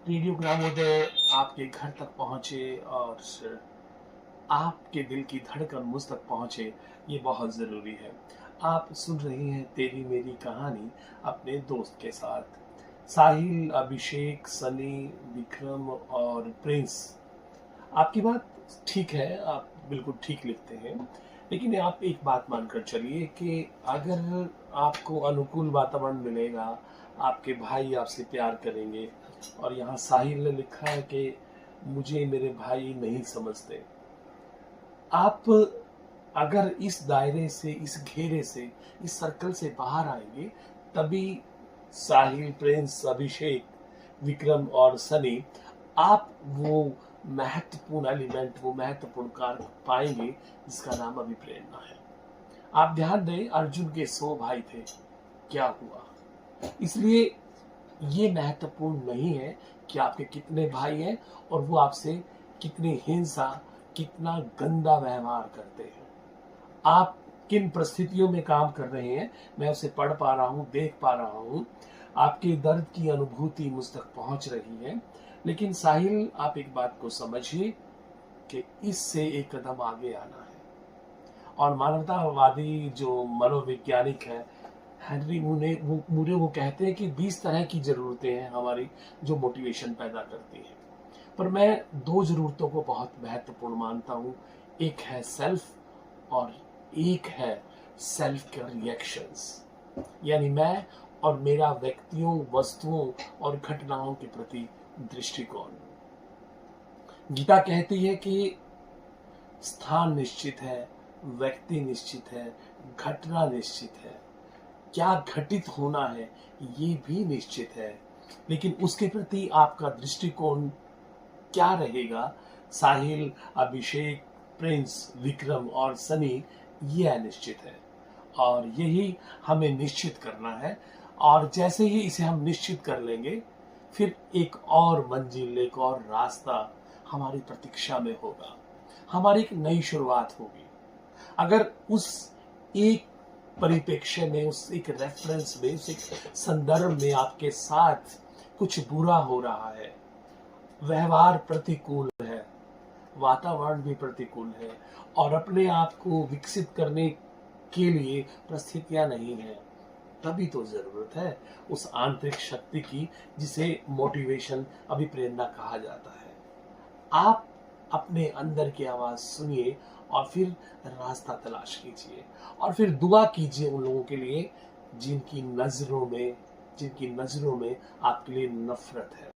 Radio ग्रामोदय आपके घर तक पहुँचे और आपके दिल की धड़कन मुझ तक पहुँचे, ये बहुत ज़रूरी है। आप सुन रही हैं तेरी मेरी कहानी अपने दोस्त के साथ। साहिल, अभिषेक, सनी, विक्रम और प्रिंस। आपकी बात ठीक है, आप बिल्कुल ठीक लिखते हैं। लेकिन आप एक बात मानकर चलिए कि अगर आपको अनुकूल वातावरण मिलेगा, आपके भाई आपसे प्यार करेंगे और यहाँ साहिल ने लिखा है कि मुझे मेरे भाई नहीं समझते। आप अगर इस दायरे से, इस घेरे से, इस सर्कल से बाहर आएँगे, तभी साहिल, प्रिंस, अभिषेक, विक्रम और सनी आप वो महत्वपूर्ण एलिमेंट, वो महत्वपूर्ण कारक पाएँगे जिसका नाम अभिप्रेरणा है। आप ध्यान दें, अर्जुन के 100 भाई थे, क्या हुआ? इसलिए ये महत्वपूर्ण नहीं है कि आपके कितने भाई हैं और वो आपसे कितनी हिंसा, कितना गंदा व्यवहार करते हैं। आप किन परिस्थितियों में काम कर रहे हैं, मैं उसे पढ़ पा रहा हूँ, देख पा रहा हूँ। आपके दर्द की अनुभूति मुझ तक पहुँच रही है। लेकिन साहिल, आप एक बात को समझिए कि इससे एक कदम आगे आना है। और मानवतावादी जो मनोवैज्ञानिक है, हेनरी मूरे वो कहते हैं कि 20 तरह की ज़रूरतें हैं हमारी जो मोटिवेशन पैदा करती हैं। पर मैं 2 ज़रूरतों को बहुत महत्वपूर्ण मानता हूँ। एक है सेल्फ और एक है सेल्फ के रिएक्शंस। यानी मैं और मेरा व्यक्तियों, वस्तुओं और घटनाओं के प्रति दृष्टिकोण। गीता कहती है कि स्थान निश्चित है, व्यक्ति निश्चित है, घटना निश्चित है। क्या घटित होना है ये भी निश्चित है, लेकिन उसके प्रति आपका दृष्टिकोण क्या रहेगा? साहिल, अभिषेक, प्रिंस, विक्रम और सनी, ये अनिश्चित है और यही हमें निश्चित करना है। और जैसे ही इसे हम निश्चित कर लेंगे, फिर एक और मंजिल, एक और रास्ता हमारी प्रतीक्षा में होगा। हमारी एक नई शुरुआत होगी। अगर उस एक परिप्रेक्ष्य में, उस एक रेफरेंस में, उस एक संदर्भ में आपके साथ कुछ बुरा हो रहा है, व्यवहार प्रतिकूल है, वातावरण भी प्रतिकूल है और अपने आप को विकसित करने के लिए परिस्थितियां नहीं है, तभी तो जरूरत है उस आंतरिक शक्ति की जिसे मोटिवेशन, अभिप्रेरणा कहा जाता है। आप अपने अंदर की आवाज सुनिए और फिर रास्ता तलाश कीजिए और फिर दुआ कीजिए उन लोगों के लिए जिनकी नजरों में आपके लिए नफरत है।